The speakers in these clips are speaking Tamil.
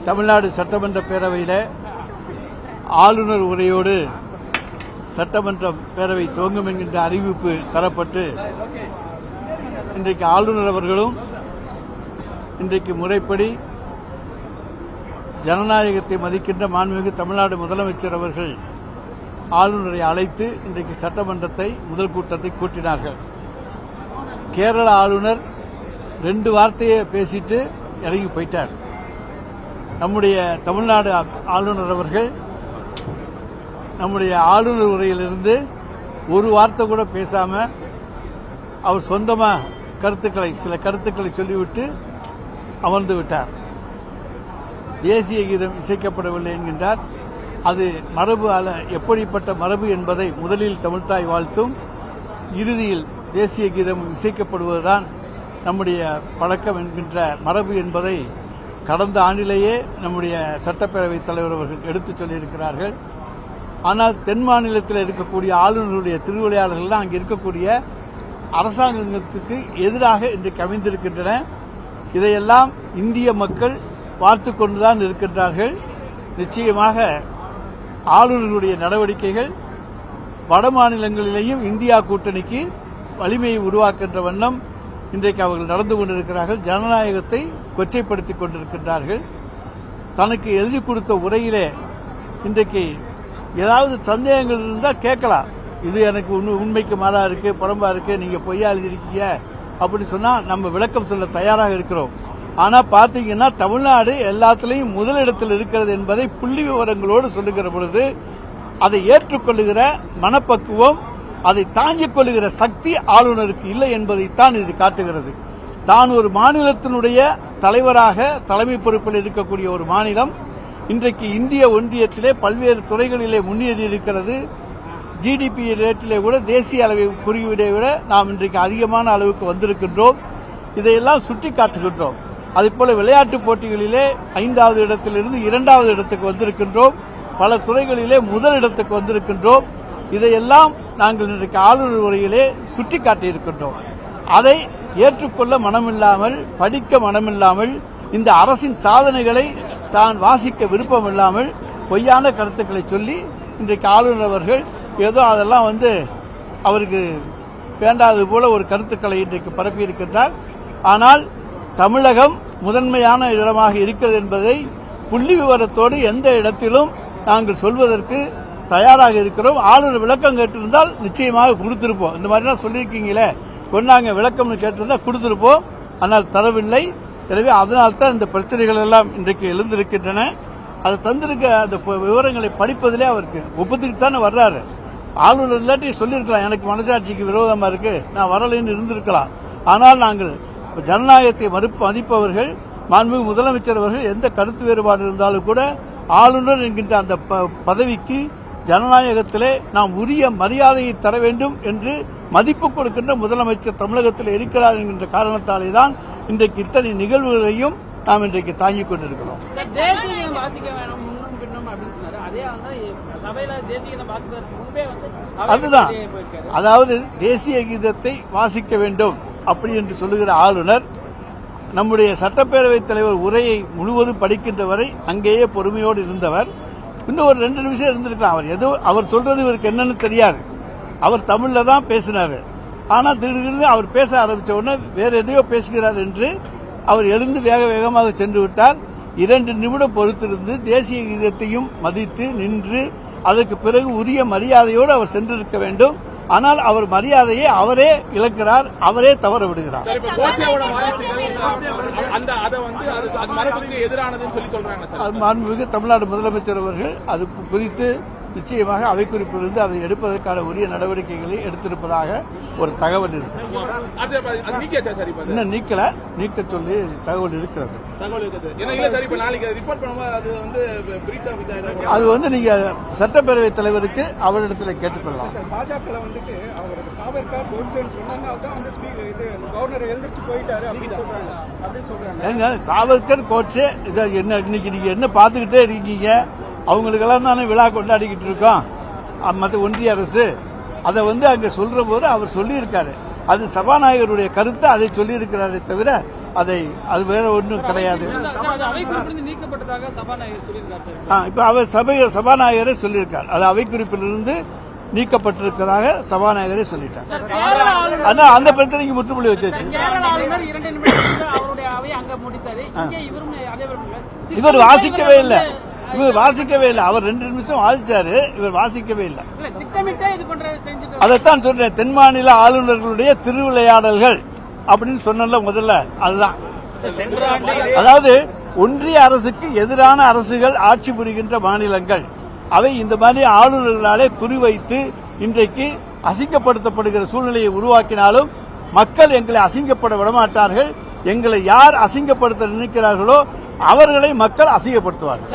தமிழ்நாடு சட்டமன்ற பேரவையில் ஆளுநர் உரையோடு சட்டமன்ற பேரவை துவங்கும் என்கின்ற அறிவிப்பு தரப்பட்டு இன்றைக்கு ஆளுநர் அவர்களும் இன்றைக்கு முறைப்படி ஜனநாயகத்தை மதிக்கின்ற மாண்புமிகு தமிழ்நாடு முதலமைச்சர் அவர்கள் ஆளுநரை அழைத்து இன்றைக்கு சட்டமன்றத்தை முதல் கூட்டத்தை கூட்டினார்கள். கேரள ஆளுநர் 2 வார்த்தையை பேசிட்டு இறங்கி போயிட்டார். நம்முடைய தமிழ்நாடு ஆளுநர் அவர்கள் நம்முடைய ஆளுநர் உரையிலிருந்து ஒரு வார்த்தை கூட பேசாம அவர் சொந்தமா சில கருத்துக்களை சொல்லிவிட்டு அமர்ந்து விட்டார். தேசிய கீதம் இசைக்கப்படவில்லை என்கின்றார். அது மரபு அல்ல. எப்படிப்பட்ட மரபு என்பதை முதலில் தமிழ்த்தாய் வாழ்த்தும், இறுதியில் தேசிய கீதம் இசைக்கப்படுவதுதான் நம்முடைய பழக்கம் என்கின்ற மரபு என்பதை கடந்த ஆண்டிலேயே நம்முடைய சட்டப்பேரவைத் தலைவர் அவர்கள் எடுத்துச் சொல்லியிருக்கிறார்கள். ஆனால் தென் மாநிலத்தில் இருக்கக்கூடிய ஆளுநர்களுடைய திருவிளையாடல்கள் அங்கே இருக்கக்கூடிய அரசாங்கத்துக்கு எதிராக இன்றைக்கு அமைந்திருக்கின்றன. இதையெல்லாம் இந்திய மக்கள் பார்த்து கொண்டுதான் இருக்கின்றார்கள். நிச்சயமாக ஆளுநர்களுடைய நடவடிக்கைகள் வட மாநிலங்களிலேயும் இந்தியா கூட்டணிக்கு வலிமையை உருவாக்குகின்ற வண்ணம் இன்றைக்கு அவர்கள் நடந்து கொண்டிருக்கிறார்கள். ஜனநாயகத்தை கொச்சைப்படுத்திக் கொண்டிருக்கின்றார்கள். தனக்கு எழுதி கொடுத்த உரையிலே இன்றைக்கு ஏதாவது சந்தேகங்கள் இருந்தால் கேட்கலாம். இது எனக்கு உண்மைக்கு மாறா இருக்கு, புறம்பா இருக்கு, நீங்க பொய்யா எழுதிருக்கீங்க அப்படின்னு சொன்னா நம்ம விளக்கம் சொல்ல தயாராக இருக்கிறோம். ஆனா பாத்தீங்கன்னா தமிழ்நாடு எல்லாத்திலையும் முதலிடத்தில் இருக்கிறது என்பதை புள்ளி விவரங்களோடு சொல்லுகிற பொழுது அதை ஏற்றுக்கொள்ளுகிற மனப்பக்குவம், அதை தாங்கிக் கொள்ளுகிற சக்தி ஆளுநருக்கு இல்லை என்பதைத்தான் இது காட்டுகிறது. தான் ஒரு மாநிலத்தினுடைய தலைவராக தலைமை பொறுப்பில் இருக்கக்கூடிய ஒரு மாநிலம் இன்றைக்கு இந்திய ஒன்றியத்திலே பல்வேறு துறைகளிலே முன்னேறி இருக்கிறது. ஜிடிபி ரேட்டிலே கூட தேசிய அளவை குறியீடை விட நாம் இன்றைக்கு அதிகமான அளவுக்கு வந்திருக்கின்றோம். இதையெல்லாம் சுட்டிக்காட்டுகின்றோம். அதேபோல விளையாட்டுப் போட்டிகளிலே 5வது இடத்திலிருந்து 2வது இடத்துக்கு வந்திருக்கின்றோம். பல துறைகளிலே முதல் இடத்துக்கு வந்திருக்கின்றோம். இதையெல்லாம் நாங்கள் இன்றைக்கு ஆளுநர் உரையிலே சுட்டிக்காட்டியிருக்கின்றோம். அதை ஏற்றுக்கொள்ள மனமில்லாமல், படிக்க மனமில்லாமல், இந்த அரசின் சாதனைகளை தான் வாசிக்க விருப்பம் இல்லாமல் பொய்யான கருத்துக்களை சொல்லி இன்றைக்கு ஆளுநர் அவர்கள் ஏதோ அதெல்லாம் அவருக்கு வேண்டாதது போல ஒரு கருத்துக்களை இன்றைக்கு பரப்பியிருக்கின்றார். ஆனால் தமிழகம் முதன்மையான இடமாக இருக்கிறது என்பதை புள்ளி விவரத்தோடு எந்த இடத்திலும் நாங்கள் சொல்வதற்கு தயாராக இருக்கிறோம். ஆளுநர் விளக்கம் கேட்டிருந்தால் நிச்சயமாக கொடுத்திருப்போம். இந்த மாதிரிலாம் சொல்லியிருக்கீங்களே, கொண்டாங்க விளக்கம்னு கேட்டிருந்தா கொடுத்திருப்போம். ஆனால் தரவில்லை. எனவே அதனால்தான் இந்த பிரச்சனைகள் எல்லாம் இன்றைக்கு எழுந்திருக்கின்றன. அதை தந்திருக்க அந்த விவரங்களை படிப்பதிலே அவருக்கு ஒப்புத்துக்கிட்டு தானே வர்றாரு. ஆளுநர் இல்லாட்டி சொல்லியிருக்கலாம், எனக்கு மனசாட்சிக்கு விரோதமா இருக்கு, நான் வரலைன்னு இருந்திருக்கலாம். ஆனால் நாங்கள் ஜனநாயகத்தை மதிப்பவர்கள், மாண்புமிகு முதலமைச்சர் அவர்கள் எந்த கருத்து வேறுபாடு இருந்தாலும் கூட ஆளுநர் என்கின்ற அந்த பதவிக்கு ஜனநாயகத்திலே நாம் உரிய மரியாதையை தர வேண்டும் என்று மதிப்பு கொடுக்கின்ற முதலமைச்சர் தமிழகத்தில் இருக்கிறார் என்கின்ற காரணத்தாலே தான் இன்றைக்கு இத்தனை நிகழ்வுகளையும் நாம் இன்றைக்கு தாங்கிக் கொண்டிருக்கிறோம். அதுதான், அதாவது தேசிய கீதத்தை வாசிக்க வேண்டும் அப்படி என்று சொல்லுகிற ஆளுநர் நம்முடைய சட்டப்பேரவைத் தலைவர் உரையை முழுவதும் படிக்கின்ற வரை அங்கேயே பொறுமையோடு இருந்தவர். இன்னும் ஒரு 2 நிமிஷம் இருந்திருக்கலாம். அவர் சொல்றது இவருக்கு என்னன்னு தெரியாது. அவர் தமிழ்ல தான் பேசினார். ஆனா திடீர்னு அவர் பேச ஆரம்பிச்ச உடனே வேற எதையோ பேசுகிறார் என்று அவர் எழுந்து வேக வேகமாக சென்று விட்டார். 2 நிமிடம் பொறுத்திருந்து தேசிய கீதத்தையும் மதித்து நின்று அதற்கு பிறகு உரிய மரியாதையோடு அவர் சென்றிருக்க வேண்டும். ஆனால் அவர் மரியாதையை அவரே இழக்கிறார், அவரே தவற விடுகிறார். மாண்புமிகு தமிழ்நாடு முதலமைச்சர் அவர்கள் அது குறித்து நிச்சயமாக அவை குறிப்பிலிருந்து அதை எடுப்பதற்கான உரிய நடவடிக்கைகளை எடுத்திருப்பதாக ஒரு தகவல் இருக்கு. இன்னும் நீக்க சொல்லி தகவல் இருக்கிறது. அது நீங்க சட்டப்பேரவைத் தலைவருக்கு அவரிடத்தில் கேட்டுக்கொள்ளலாம். ஏங்க சாவர்கர் கோட்சே இன்னைக்கு நீங்க என்ன பாத்துக்கிட்டே இருக்கீங்க? அவங்களுக்கெல்லாம் தானே விழா கொண்டாடிக்கிட்டு இருக்கோம் மற்ற ஒன்றிய அரசு. அதை அங்க சொல்ற போது அவர் சொல்லியிருக்காரு. அது சபாநாயகருடைய கருத்தை அதை சொல்லியிருக்கிறாரே தவிர அது வேற ஒன்றும் கிடையாது. இப்ப அவர் சபாநாயகரே சொல்லியிருக்கார், அது அவை குறிப்பிலிருந்து நீக்கப்பட்டிருப்பதாக சபாநாயகரே சொல்லிட்டார். அதான் அந்த பிரச்சனைக்கு முற்றுப்புள்ளி வச்சாச்சு. இவர் வாசிக்கவே இல்லை, அவர் 2 நிமிஷம் வாசிச்சாரு, இவர் வாசிக்கவே இல்லை. அதைத்தான் சொல்றேன், தென் மாநில ஆளுநர்களுடைய திருவிளையாடல்கள் அப்படின்னு சொன்ன முதல்ல அதுதான். அதாவது ஒன்றிய அரசுக்கு எதிரான அரசுகள் ஆட்சி புரிகின்ற மாநிலங்கள் அவை இந்த மாதிரி ஆளுநர்களாலே குறிவைத்து இன்றைக்கு அசிங்கப்படுத்தப்படுகிற சூழ்நிலையை உருவாக்கினாலும் மக்கள் எங்களை அசிங்கப்பட விடமாட்டார்கள். எங்களை யார் அசிங்கப்படுத்த நினைக்கிறார்களோ அவர்களை மக்கள் அசிங்கப்படுத்துவார்கள்.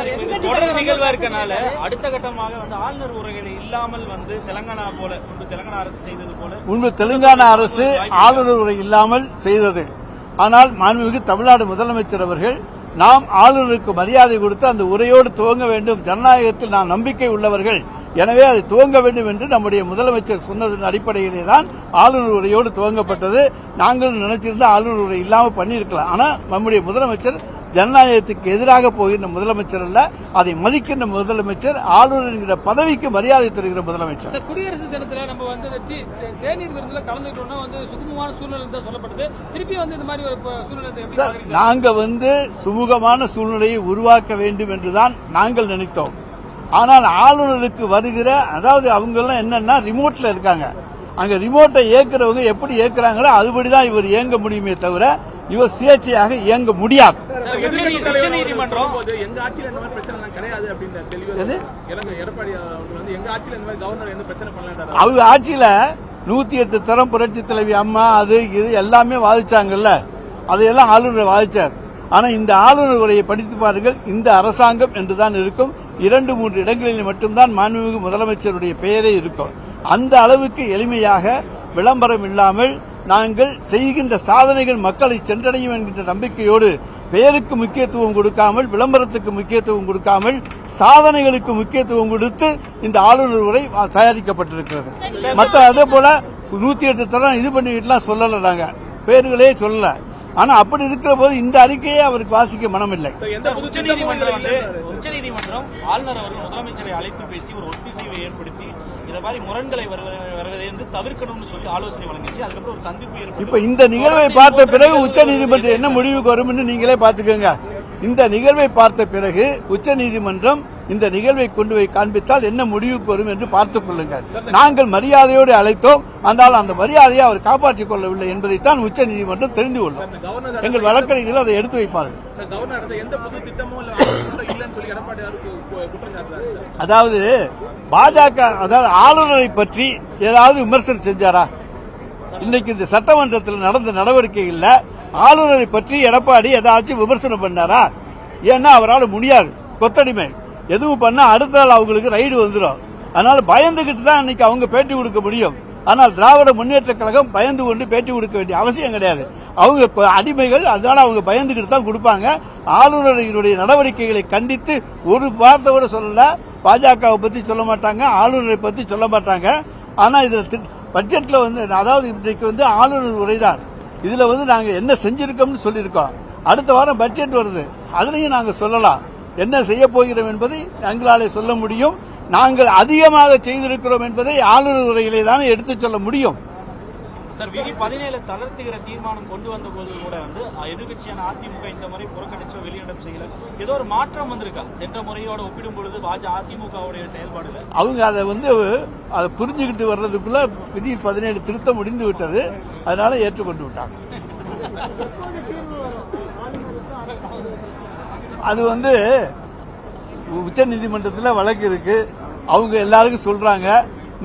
தொடர் நிகழ்வா இருக்கனால அடுத்த கட்டமாக ஆளுநர் உரைகளை இல்லாமல் தெலுங்கானா அரசு செய்தது போல முன்பு தெலுங்கானா அரசு ஆளுநர் உரை இல்லாமல் செய்தது. ஆனால் மாண்புமிகு தமிழ்நாடு முதலமைச்சர் அவர்கள் நாம் ஆளுநருக்கு மரியாதை கொடுத்து அந்த உரையோடு துவங்க வேண்டும், ஜனநாயகத்தில் நாம் நம்பிக்கை உள்ளவர்கள், எனவே அதை துவங்க வேண்டும் என்று நம்முடைய முதலமைச்சர் சொன்னதன் அடிப்படையிலே தான் ஆளுநர் உரையோடு துவங்கப்பட்டது. நாங்கள் நினைச்சிருந்த ஆளுநர் உரை இல்லாமல் பண்ணியிருக்கலாம். ஆனால் நம்முடைய முதலமைச்சர் ஜனநாயகத்துக்கு எதிராக போகின்ற முதலமைச்சர் அல்ல, அதை மதிக்கின்ற முதலமைச்சர், ஆளுநர் என்கிற பதவிக்கு மரியாதை தருகிற முதலமைச்சர். குடியரசு தினத்தில் நம்ம தேநீர் விருந்தில் கலந்துக்கிட்டோம்னா சுகமான சூழ்நிலை தான் சொல்லப்படுது. திருப்பி இந்த மாதிரி சூழ்நிலை நாங்க சுமூகமான சூழ்நிலையை உருவாக்க வேண்டும் என்றுதான் நாங்கள் நினைத்தோம். ஆனால் ஆளுநருக்கு வருகிற, அதாவது அவங்க எல்லாம் என்னன்னா ரிமோட்ல இருக்காங்க, அங்க ரிமோட்டை இயக்குறவங்க எப்படி இயக்குறாங்களோ அதுபடிதான் இவர் இயங்க முடியுமே தவிர இவர் சுயேட்சையாக இயங்க முடியாது. அவங்க ஆட்சியில 108 தரம் புரட்சி தலைவி அம்மா அது இது எல்லாமே வாதிச்சாங்கல்ல, அதையெல்லாம் ஆளுநர் வாதிச்சார். ஆனா இந்த ஆளுநர் உரையை படித்து பாருங்கள், இந்த அரசாங்கம் என்றுதான் இருக்கும். 2-3 இடங்களில் மட்டும்தான் மாண்புமிகு முதலமைச்சருடைய பெயரே இருக்கும். அந்த அளவுக்கு எளிமையாக விளம்பரம் இல்லாமல் நாங்கள் செய்கின்ற சாதனைகள் மக்களை சென்றடையும் என்கின்ற நம்பிக்கையோடு பெயருக்கு முக்கியத்துவம் கொடுக்காமல், விளம்பரத்துக்கு முக்கியத்துவம் கொடுக்காமல், சாதனைகளுக்கு முக்கியத்துவம் கொடுத்து இந்த ஆளுநர் உரை தயாரிக்கப்பட்டிருக்கிறது. மற்ற அதே போல 108 தரம் இது பண்ணிக்கிட்டுலாம் சொல்லல, நாங்க பேர்களே சொல்லல. ஆனா அப்படி இருக்கிற போது இந்த அறிக்கையை அவருக்கு வாசிக்க மனமில்லை. உச்சநீதிமன்றம் ஆளுநர் அவர்கள் முதலமைச்சரை அழைத்து பேசி ஒரு ஒத்திசைவை ஏற்படுத்தி இந்த மாதிரி முரண்களை வருவதை தவிர்க்கணும்னு சொல்லி ஆலோசனை வழங்கிச்சு. அதுக்கப்புறம் ஒரு சந்திப்பு ஏற்பட்டு இப்ப இந்த நிகழ்வை பார்த்த பிறகு உச்சநீதிமன்றம் என்ன முடிவுக்கு வரும் என்று நீங்களே பார்த்துக்கோங்க. இந்த நிகழ்வை பார்த்த பிறகு உச்சநீதிமன்றம் இந்த நிகழ்வை கொண்டு போய் காண்பித்தால் என்ன முடிவுக்கு வரும் என்று பார்த்துக் கொள்ளுங்கள். நாங்கள் மரியாதையோடு அழைத்தோம், ஆனால் அந்த மரியாதையை அவர் காப்பாற்றிக் கொள்ளவில்லை என்பதைத்தான் உச்சநீதிமன்றம் தெரிந்து கொள்ளும். எங்கள் வழக்கறிஞர்கள் அதை எடுத்து வைப்பார்கள். அதாவது பாஜக, அதாவது ஆளுநரை பற்றி ஏதாவது விமர்சனம் செஞ்சாரா? இன்னைக்கு இந்த சட்டமன்றத்தில் நடந்த நடவடிக்கைகள்ல ஆளுநரை பற்றி எடப்பாடி ஏதாச்சும் விமர்சனம் பண்ணாரா? ஏன்னா அவரால் முடியாது, கொத்தடிமை எதுவும் பண்ணா அடுத்த நாள் அவங்களுக்கு ரைடு வந்துடும். அதனால பயந்துகிட்டு தான் இன்னைக்கு அவங்க பேட்டி கொடுக்க முடியும். ஆனால் திராவிட முன்னேற்ற கழகம் பயந்து கொண்டு பேட்டி கொடுக்க வேண்டிய அவசியம் கிடையாது. அவங்க அடிமைகள், அதனால அவங்க பயந்துகிட்டு தான் கொடுப்பாங்க. ஆளுநருடைய நடவடிக்கைகளை கண்டித்து ஒரு வார்த்தை கூட சொல்லல. பாஜகவை பத்தி சொல்ல மாட்டாங்க, ஆளுநரை பத்தி சொல்ல மாட்டாங்க. ஆனா இதுல பட்ஜெட்ல அதாவது இன்றைக்கு ஆளுநர் உரைதான். இதுல நாங்க என்ன செஞ்சிருக்கோம்னு சொல்லியிருக்கோம். அடுத்த வாரம் பட்ஜெட் வருது, அதுலயும் நாங்க சொல்லலாம் என்ன செய்ய போகிறோம் என்பதை எங்களாலே சொல்ல முடியும். நாங்கள் அதிகமாக செய்திருக்கிறோம் என்பதை ஆளுநர் உரையிலே தானே எடுத்துச் சொல்ல முடியும். சார், விதி 17 தளர்த்துகிற தீர்மானம் கொண்டு வந்த போது கூட எதிர்கட்சியான அதிமுக இந்த முறை புறக்கணிச்சோ வெளியிடம் செய்யல, ஏதோ ஒரு மாற்றம் வந்திருக்கா? சென்ற முறையோட ஒப்பிடும் பொழுது அதிமுகவுடைய செயல்பாடுல அவங்க அதை புரிஞ்சுக்கிட்டு வர்றதுக்குள்ள விதி 17 திருத்தம் முடிந்து விட்டது, அதனால ஏற்றுக்கொண்டு விட்டாங்க. அது உச்ச நீதிமன்றத்தில் வழக்கு இருக்கு. அவங்க எல்லாருக்கும் சொல்றாங்க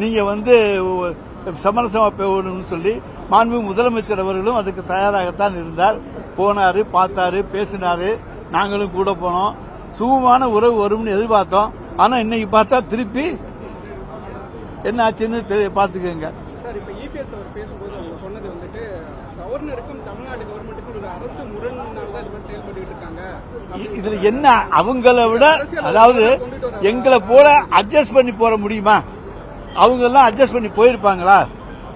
நீங்க சமரசமா போகணும்னு சொல்லி. மாண்புமிகு முதலமைச்சர் அவர்களும் அதுக்கு தயாராகத்தான் இருந்தார். போனாரு, பார்த்தாரு, பேசினாரு, நாங்களும் கூட போனோம். சுகமான உறவு வரும்னு எதிர்பார்த்தோம். ஆனா இன்னைக்கு பார்த்தா திருப்பி என்ன ஆச்சுன்னு பாத்துக்கோங்க. சார், இப்ப இபிஎஸ் அவர் பேசும்போது அவங்க சொன்னது கவர்னருக்கும் தமிழ்நாடு கவர்மெண்ட்டுக்கும் ஒரு அரசு முரண்னால்தான் இது மாதிரி செயல்பட்டு இருக்காங்க. இதுல என்ன அவங்கள விட, அதாவது எங்களை போல அட்ஜஸ்ட் பண்ணி போற முடியுமா? அவங்க எல்லாம் அட்ஜஸ்ட் பண்ணி போயிருப்பாங்களா?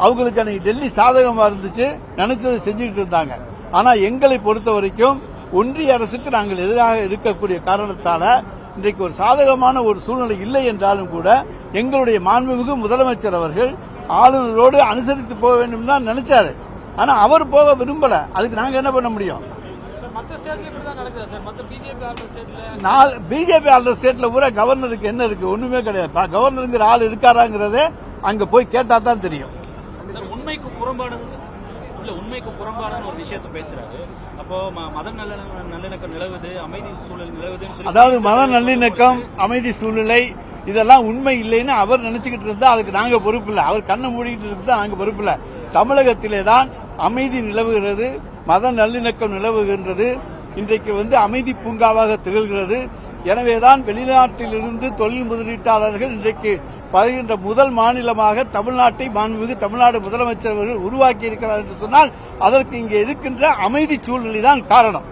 அவங்களுக்கு அன்னைக்கு டெல்லி சாதகமா இருந்துச்சு, நினைச்சதை செஞ்சுக்கிட்டு இருந்தாங்க. ஆனா எங்களை பொறுத்த வரைக்கும் ஒன்றிய அரசுக்கு நாங்கள் எதிராக இருக்கக்கூடிய காரணத்தால இன்றைக்கு ஒரு சாதகமான ஒரு சூழ்நிலை இல்லை என்றாலும் கூட எங்களுடைய மாண்புமிகு முதலமைச்சர் அவர்கள் ஆளுநரோடு அனுசரித்து போக வேண்டும் தான் நினைச்சாரு. ஆனா அவர் போக விரும்பல. அதுக்கு நாங்க என்ன பண்ண முடியும்? மற்ற ஸ்டேட்ல இப்படிதான் நடக்குது சார். மற்ற பிஜேபி ஆளுநர் ஸ்டேட்ல பூரா கவர்னருக்கு என்ன இருக்கு? ஒண்ணுமே கிடையாது. கவர்னருங்கிற ஆள் இருக்காராங்கிறதே அங்க போய் கேட்டா தான் தெரியும். உண்மைக்கு புறம்பான ஒரு விஷயத்தை பேசுறாரு. அப்போ மத நல்லிணக்கம் நிலவுது, அமைதி சூழல் நிலவுதுன்னு, அதாவது மத நல்லிணக்கம், அமைதி சூழ்நிலை இதெல்லாம் உண்மை இல்லைன்னு அவர் நினைச்சுக்கிட்டு இருந்தா அதுக்கு நாங்க பொறுப்பு இல்லை. அவர் கண்ணை மூடிக்கிட்டு இருந்தா நாங்க பொறுப்பு இல்லை. தமிழகத்திலே தான் அமைதி நிலவுகிறது, மத நல்லிணக்கம் நிலவுகின்றது. இன்றைக்கு அமைதி பூங்காவாக திகழ்கிறது. எனவேதான் வெளிநாட்டிலிருந்து தொழில் முதலீட்டாளர்கள் இன்றைக்கு பகிர்கின்ற முதல் மாநிலமாக தமிழ்நாட்டை மாண்புமிகு தமிழ்நாடு முதலமைச்சர் அவர்கள் உருவாக்கி இருக்கிறார் என்று சொன்னால் அதற்கு இங்கே இருக்கின்ற அமைதி சூழ்நிலை தான் காரணம்.